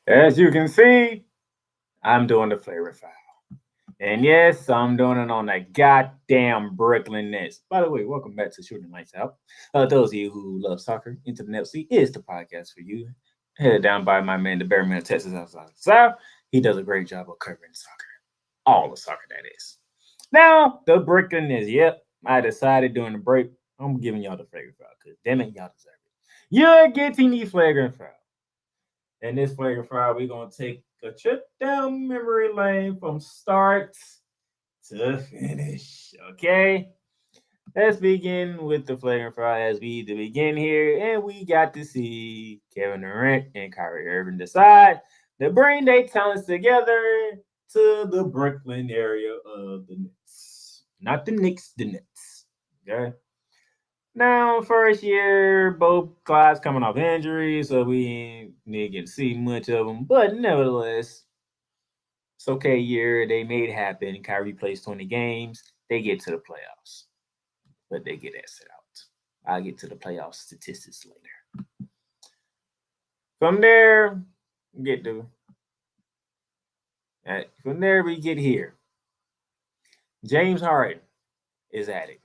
As you can see, I'm doing the Flagrant Foul. And yes, I'm doing it on the goddamn Brooklyn Nets. By the way, welcome back to Shooting Lights Out. Those of you who love soccer, Internet FC is the podcast for you. Headed down by my man, the Bearman, Texas outside South. He does a great job of covering soccer. All the soccer, that is. Now, the Brooklyn Nets. Yep, I decided during the break, I'm giving y'all the Flagrant Foul because damn it, y'all deserve it. You're getting the Flagrant Foul. And this Flagrant Foul, we're going to take a trip down memory lane from start to finish. Okay? Let's begin with the Flagrant Foul as we begin here. And we got to see Kevin Durant and Kyrie Irving decide to bring their talents together to the Brooklyn area of the Nets. Not the Knicks, the Nets. Okay? Now, first year, both guys coming off injuries, so we didn't get to see much of them. But nevertheless, it's okay year. They made it happen. Kyrie plays 20 games. They get to the playoffs, but they get exit out. I'll get to the playoff statistics later. From there, get to from there we get here. James Harden is at it.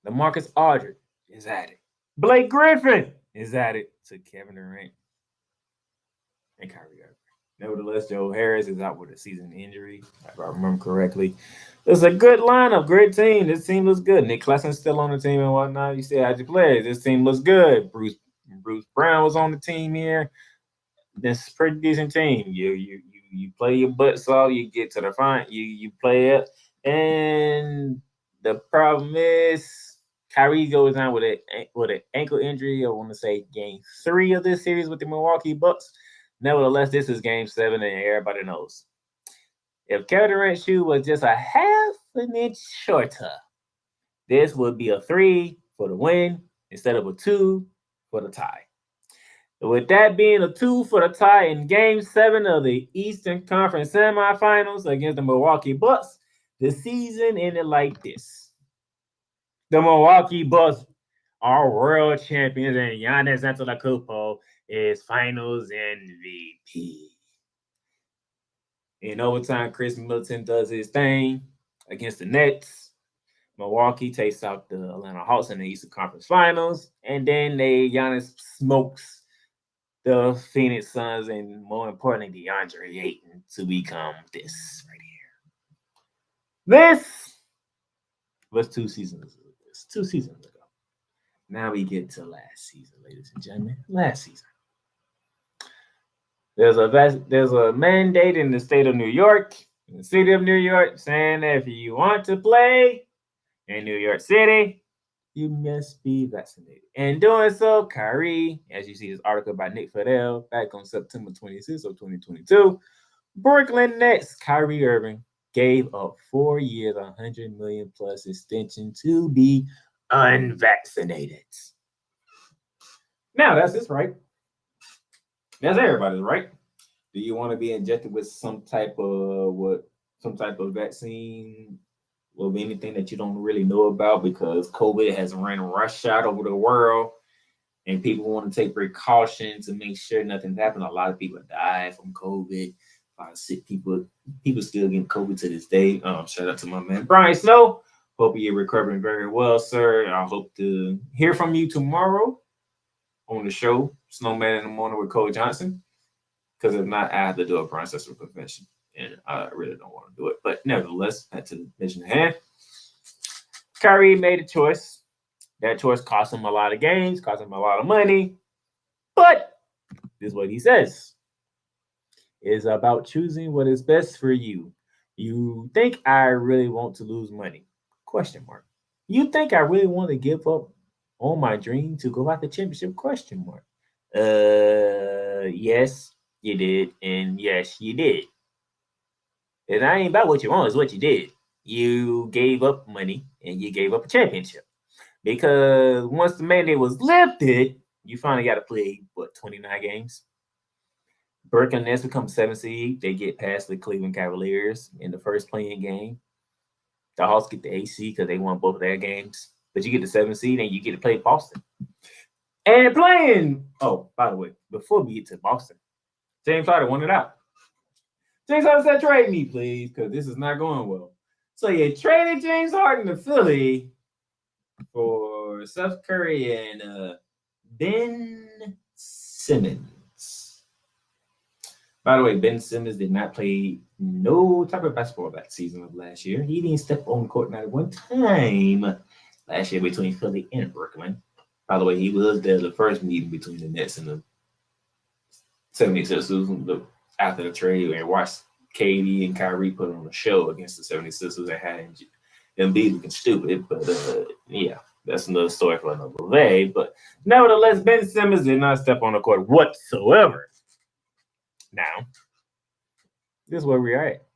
LaMarcus Aldridge is at it. Blake Griffin is at it to Kevin Durant and Kyrie Irving. Nevertheless, Joe Harris is out with a season injury, if I remember correctly. It's a good lineup, great team. This team looks good. Nick Classen's still on the team and whatnot. You see how you play. This team looks good. Bruce Brown was on the team here. This is a pretty decent team. You play your butts off. You get to the front. You play it, and the problem is Kyrie goes down with an ankle injury. I want to say game 3 of this series with the Milwaukee Bucks. Nevertheless, this is game 7, and everybody knows. If Kevin Durant's shoe was just a half an inch shorter, this would be a 3 for the win instead of a 2 for the tie. With that being a 2 for the tie in game 7 of the Eastern Conference semifinals against the Milwaukee Bucks, the season ended like this. The Milwaukee Bucks are world champions, and Giannis Antetokounmpo is Finals MVP. In overtime, Chris Middleton does his thing against the Nets. Milwaukee takes out the Atlanta Hawks in the Eastern Conference Finals, and then Giannis smokes the Phoenix Suns, and more importantly, DeAndre Ayton to become this right here. This was 2 seasons ago. It's 2 seasons ago. Now we get to last season, ladies and gentlemen. Last season. There's a mandate in the state of New York, in the city of New York, saying that if you want to play in New York City, you must be vaccinated. And doing so, Kyrie, as you see this article by Nick Fidel back on September 26th of 2022, Brooklyn Nets Kyrie Irving gave up 4 years, $100 million plus extension to be unvaccinated. Now that's his right. That's everybody's right. Do you want to be injected with some type of vaccine of anything that you don't really know about, because COVID has ran roughshod over the world and people want to take precautions to make sure nothing's happened. A lot of people died from COVID. A lot of sick people still getting COVID to this day. Shout out to my man Brian Snow. Hope you're recovering very well, sir. I hope to hear from you tomorrow on the show, Snowman in the Morning with Cole Johnson. Because if not, I have to do a processor confession, and I really don't want to do it. But nevertheless, back to the mission at hand. Kyrie made a choice. That choice cost him a lot of games, cost him a lot of money. But this is what he says. It's about choosing what is best for you. You think I really want to lose money? Question mark. You think I really want to give up on my dream to go out the championship? Question mark. Yes, you did, and yes, you did. And I ain't about what you want, it's what you did. You gave up money and you gave up a championship. Because once the mandate was lifted, you finally got to play, 29 games? Brooklyn Nets become 7th seed. They get past the Cleveland Cavaliers in the first playing game. The Hawks get the 8th seed because they won both of their games. But you get the 7th seed and you get to play Boston. And playing, by the way, before we get to Boston, James Harden wanted out. James Harden said, trade me, please, because this is not going well. So you traded James Harden to Philly for Steph Curry and Ben Simmons. By the way, Ben Simmons did not play no type of basketball that season of last year. He didn't step on the court not one time last year between Philly and Brooklyn. By the way, he was there the first meeting between the Nets and the 76ers after the trade and watched KD and Kyrie put on a show against the 76ers that had Embiid looking stupid. But yeah, that's another story for another day. But nevertheless, Ben Simmons did not step on the court whatsoever. Now, this is where we are at.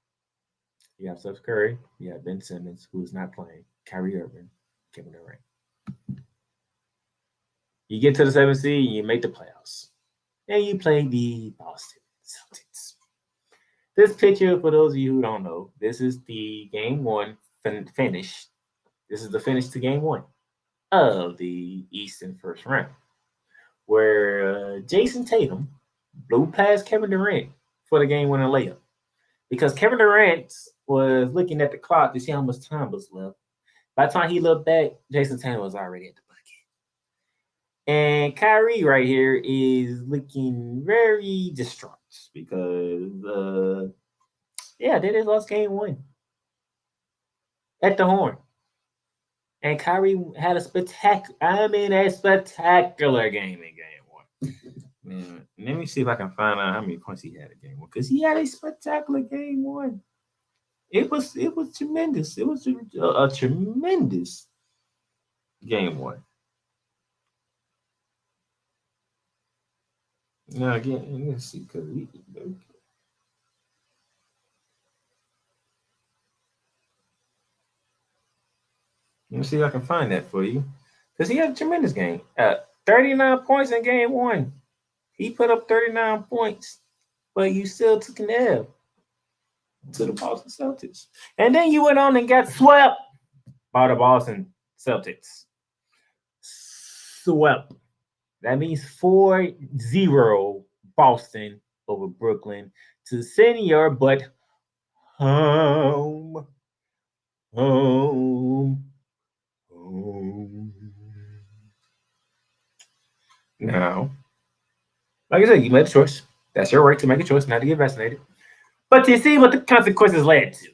You have Steph Curry, you have Ben Simmons, who is not playing, Kyrie Irving, Kevin Durant. You get to the 7th seed, and you make the playoffs. And you play the Boston Celtics. This picture, for those of you who don't know, this is the game one finish. This is the finish to game one of the Eastern first round, where Jason Tatum blew past Kevin Durant for the game winning layup. Because Kevin Durant was looking at the clock to see how much time was left. By the time he looked back, Jason Tatum was already at the bucket. And Kyrie right here is looking very distraught because, they just lost game one at the Horn. And Kyrie had a spectacular game in game one. Man, let me see if I can find out how many points he had in game one, because he had a spectacular game one. It was tremendous. It was a tremendous game one. Now again, let's see, because let me see if I can find that for you, because he had a tremendous game. 39 points in game one. He put up 39 points, but you still took an L to the Boston Celtics. And then you went on and got swept by the Boston Celtics. Swept. That means 4-0 Boston over Brooklyn to send your butt home. Now, like I said, you made a choice. That's your right to make a choice not to get vaccinated. But you see what the consequences led to.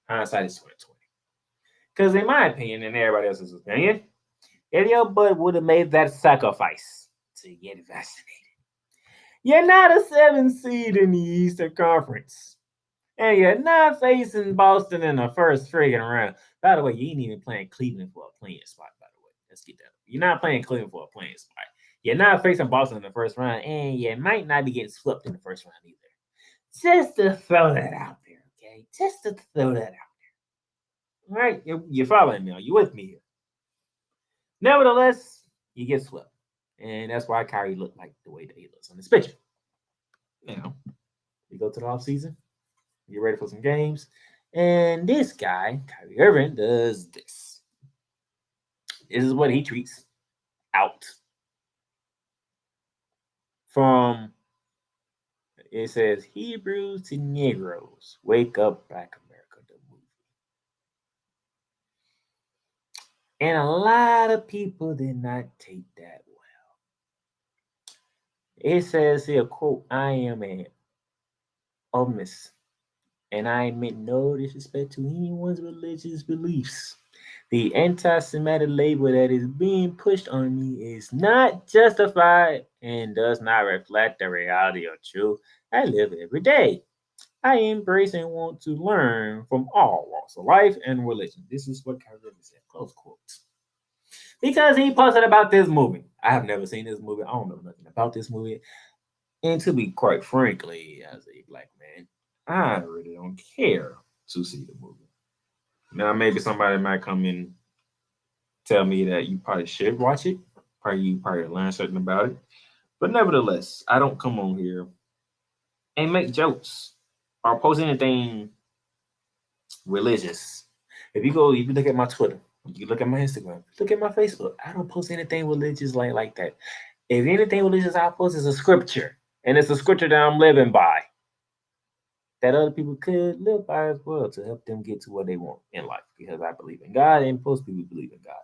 Hindsight is 2020. Because in my opinion, and everybody else's opinion, if your butt would have made that sacrifice to get vaccinated, you're not a 7th seed in the Eastern Conference. And you're not facing Boston in the first friggin' round. By the way, you ain't even playing Cleveland for a playing spot, by the way. Let's get that. You're not playing Cleveland for a playing spot. You're not facing Boston in the first round, and you might not be getting swept in the first round either. Just to throw that out there, okay? Just to throw that out there. All right? You're following me. Are you with me here? Nevertheless, you get swept. And that's why Kyrie looked like the way that he looks on this picture. Now, we go to the offseason. Get ready for some games. And this guy, Kyrie Irving, does this. This is what he tweets out. From, it says, Hebrews to Negroes, wake up, Black America, the movie. And a lot of people did not take that well. It says here, quote, I am an omnis, and I meant no disrespect to anyone's religious beliefs. The anti-Semitic label that is being pushed on me is not justified and does not reflect the reality or truth I live every day. I embrace and want to learn from all walks of life and religion. This is what Kyrie said, close quotes. Because he posted about this movie. I have never seen this movie. I don't know nothing about this movie. And to be quite frankly, as a black man, I really don't care to see the movie. Now, maybe somebody might come in tell me that you probably should watch it. You probably learn something about it. But nevertheless, I don't come on here and make jokes or post anything religious. If you look at my Twitter, you look at my Instagram, look at my Facebook, I don't post anything religious like that. If anything religious I post is a scripture. And it's a scripture that I'm living by that other people could live by as well to help them get to what they want in life. Because I believe in God and most people believe in God.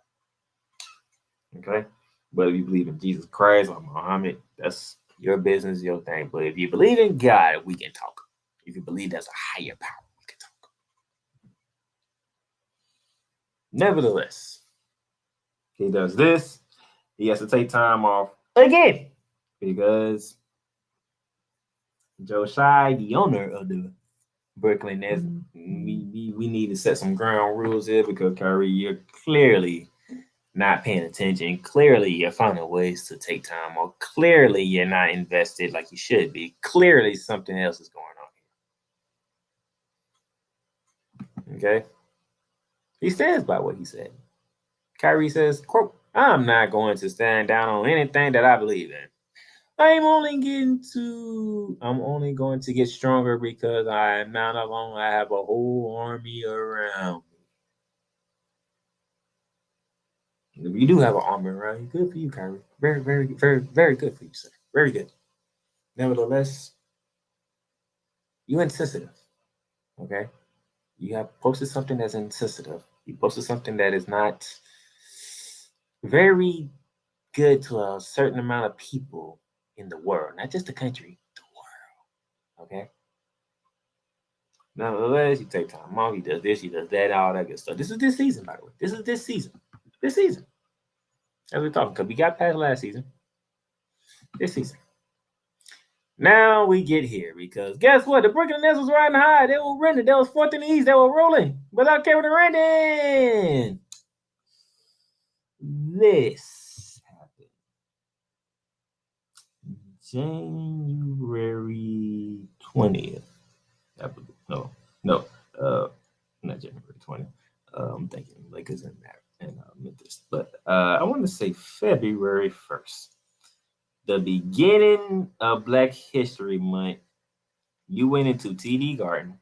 Okay? Whether you believe in Jesus Christ or Muhammad, that's your business, your thing. But if you believe in God, we can talk. If you believe there's a higher power, we can talk. Nevertheless, he does this. He has to take time off again because Joe Shai, the owner of the Brooklyn Nets, we need to set some ground rules here because Kyrie, you're clearly not paying attention. Clearly, you're finding ways to take time off. Clearly, you're not invested like you should be. Clearly, something else is going on here. Okay? He stands by what he said. Kyrie says, quote, I'm not going to stand down on anything that I believe in. I'm only going to get stronger because I am not alone. I have a whole army around me. You do have an army around you. Good for you, Kyrie. Very, very, very, very good for you, sir. Very good. Nevertheless, you insensitive. Okay? You have posted something that's insensitive. You posted something that is not very good to a certain amount of people in the world, not just the country, the world. Okay? Nevertheless, you take time off, he does this, he does that, all that good stuff. This is this season, by the way. This is this season. This season. As we're talking, because we got past last season. This season. Now we get here because guess what? The Brooklyn Nets was riding high. They were running. They was fourth in the East. They were rolling without Kevin Durant. This happened January 20th. No, not January 20th. I'm thinking Lakers and Memphis, but I want to say February 1st, the beginning of Black History Month. You went into TD Garden,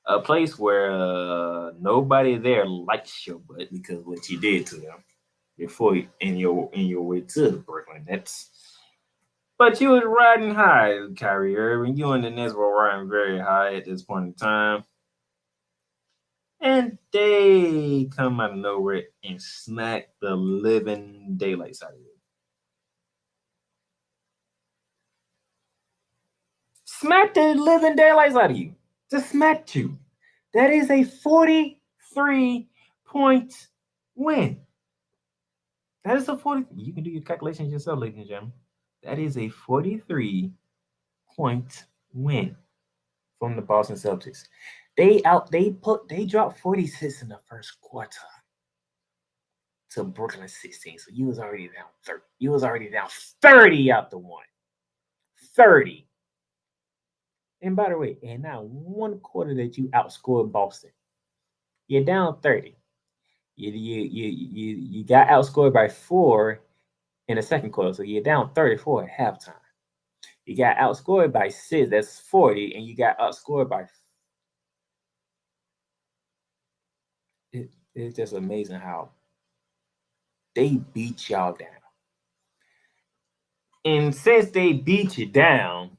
a place where nobody there likes your butt because what you did to them before in your way to the Brooklyn Nets. But you was riding high, Kyrie Irving. You and the Nets were riding very high at this point in time. And they come out of nowhere and smack the living daylights out of you. Smack the living daylights out of you. Just smacked you. That is a 43-point win. That is a 40. You can do your calculations yourself, ladies and gentlemen. That is a 43-point win from the Boston Celtics. They dropped 46 in the first quarter to Brooklyn 16. So you was already down 30. You was already down 30 out the one. 30. And by the way, and now one quarter that you outscored Boston. You're down 30. You got outscored by 4 in the second quarter, so you're down 34 at halftime. You got outscored by 6, that's 40, and you got outscored by. It's just amazing how they beat y'all down. And since they beat you down,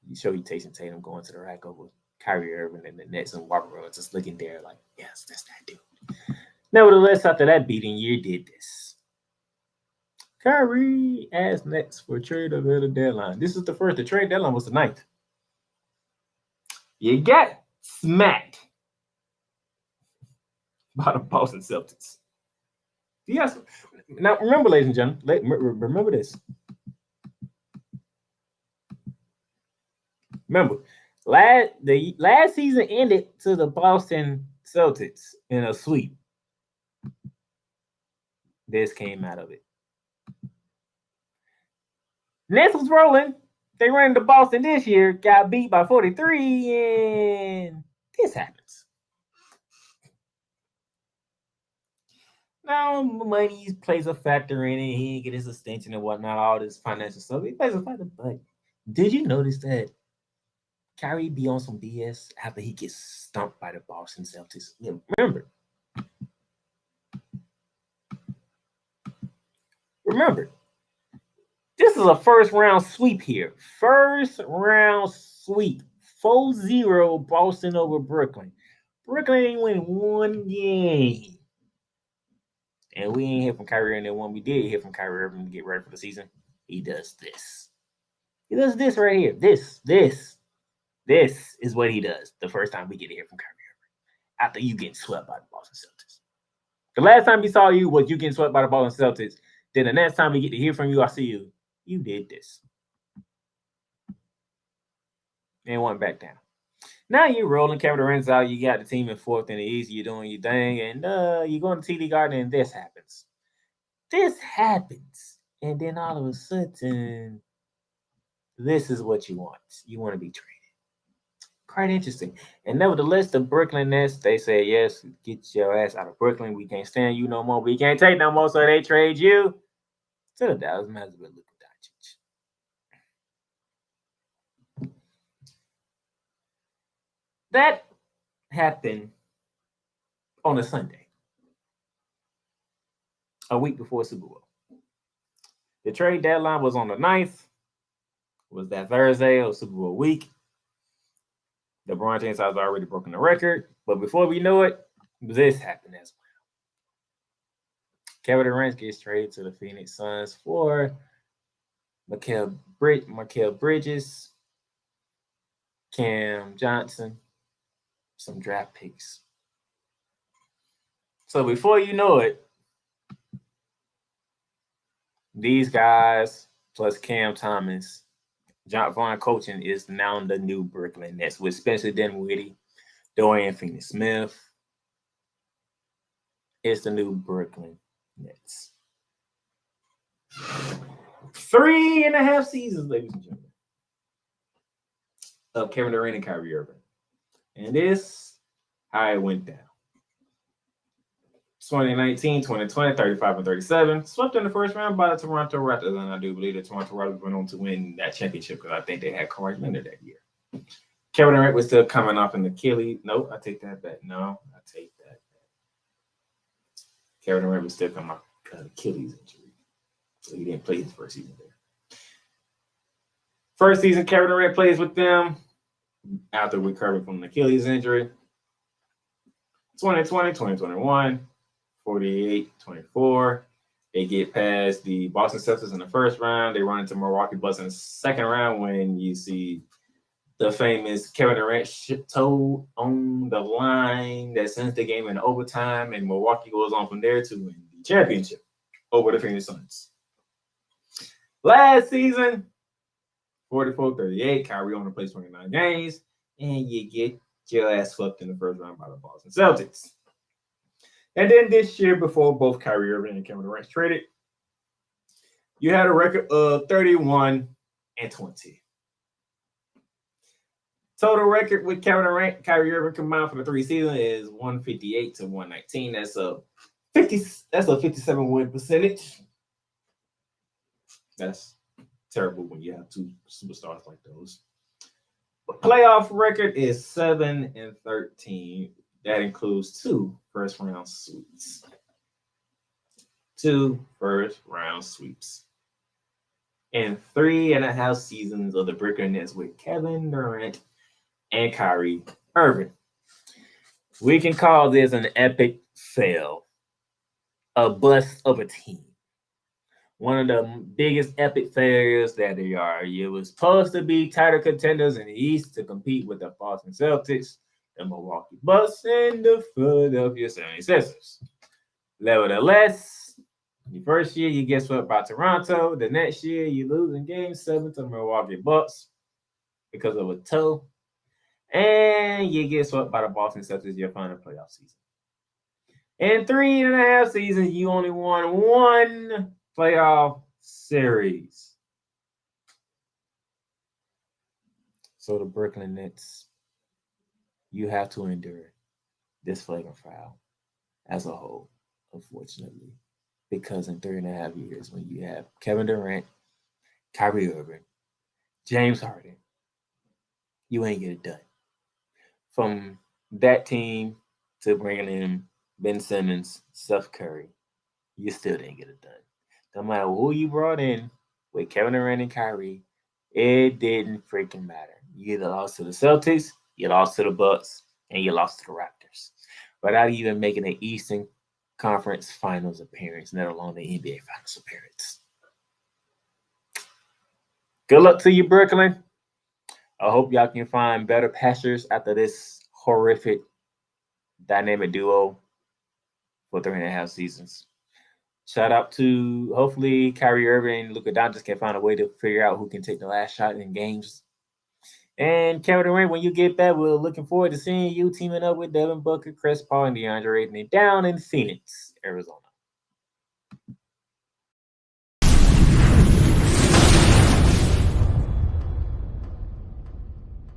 you show you Jason Tatum going to the rack over Kyrie Irving and the Nets and Walker Rose just looking there like, yes, that's that dude. Nevertheless, after that beating, you did this. Kyrie asked Nets for trade over the deadline. This is the first. The trade deadline was the 9th. You got smacked by the Boston Celtics. Yes. Now, remember, ladies and gentlemen, remember this. Remember, the last season ended to the Boston Celtics in a sweep. This came out of it. Nets was rolling. They ran into Boston this year, got beat by 43, and this happens. Now, money plays a factor in it. He get his extension and whatnot, all this financial stuff. He plays a factor. But did you notice that Kyrie be on some BS after he gets stumped by the Boston Celtics? Yeah, remember, This is a first round sweep here. First round sweep. 4-0 Boston over Brooklyn. Brooklyn ain't win one game. And we ain't hear from Kyrie, and then when we did hear from Kyrie Irving to get ready for the season, he does this. He does this right here. This is what he does the first time we get to hear from Kyrie Irving after you getting swept by the Boston Celtics. The last time we saw you was you getting swept by the Boston Celtics. Then the next time we get to hear from you, I see you. You did this. And went back down. Now you're rolling. Kevin Durant's out. You got the team in fourth in the East. You're doing your thing. And you go to TD Garden and this happens. And then all of a sudden, this is what you want. You want to be traded. Quite interesting. And nevertheless, the Brooklyn Nets, they say, yes, get your ass out of Brooklyn. We can't stand you no more. We can't take no more. So they trade you to the Dallas Mavericks with Luka Doncic. That happened on a Sunday, a week before Super Bowl. The trade deadline was on the 9th. Was that Thursday or Super Bowl week? LeBron James has already broken the record. But before we know it, this happened as well. Kevin Durant gets traded to the Phoenix Suns for Mikal Bridges, Cam Johnson, some draft picks. So before you know it, these guys plus Cam Thomas, John Vaughn coaching is now the new Brooklyn Nets with Spencer Dinwiddie, Dorian Finney-Smith. It's the new Brooklyn Nets. 3.5 seasons, ladies and gentlemen, of Kevin Durant and Kyrie Irving. And this, how it went down. 2019, 2020, 35 and 37. Swept in the first round by the Toronto Raptors. And I do believe the Toronto Raptors went on to win that championship because I think they had Kawhi Leonard that year. Kevin Durant was still coming off an Achilles. No, I take that back. No, I take that back. Kevin Durant was still coming off an Achilles injury. So he didn't play his first season there. First season, Kevin Durant plays with them after recovering from an Achilles injury. 2020, 2021. 48-24. They get past the Boston Celtics in the first round. They run into Milwaukee Bucks in the second round when you see the famous Kevin Durant toe on the line that sends the game in overtime, and Milwaukee goes on from there to win the championship over the Phoenix Suns. Last season, 44-38. Kyrie only plays 29 games, and you get your ass swept in the first round by the Boston Celtics. And then this year, before both Kyrie Irving and Kevin Durant traded, you had a record of 31-20. Total record with Kevin Durant, Kyrie Irving combined for the 3 seasons is 158-119. That's a 57 win percentage. That's terrible when you have 2 superstars like those. But playoff record is 7-13. That includes 2 first round sweeps. 2 first round sweeps. And 3.5 seasons of the Brooklyn Nets with Kevin Durant and Kyrie Irving. We can call this an epic fail. A bust of a team. One of the biggest epic failures that they are. You were supposed to be title contenders in the East to compete with the Boston Celtics, the Milwaukee Bucks, and the Philadelphia 76ers. Nevertheless, the first year you get swept by Toronto. The next year you lose in Game 7 to the Milwaukee Bucks because of a toe. And you get swept by the Boston Celtics your final playoff season. In 3.5 seasons, you only won 1 playoff series. So the Brooklyn Nets, you have to endure this flagrant foul as a whole, unfortunately. Because in 3.5 years, when you have Kevin Durant, Kyrie Irving, James Harden, you ain't get it done. From that team to bringing in Ben Simmons, Steph Curry, you still didn't get it done. No matter who you brought in, with Kevin Durant and Kyrie, it didn't freaking matter. You either lost to the Celtics, you lost to the Bucks, and you lost to the Raptors, without even making an Eastern Conference Finals appearance, let alone the NBA Finals appearance. Good luck to you, Brooklyn. I hope y'all can find better pastures after this horrific dynamic duo for 3.5 seasons. Shout out to hopefully Kyrie Irving and Luka Doncic can find a way to figure out who can take the last shot in games. And Kevin Durant, when you get back, we're looking forward to seeing you teaming up with Devin Booker, Chris Paul, and DeAndre Ayton down in Phoenix, Arizona.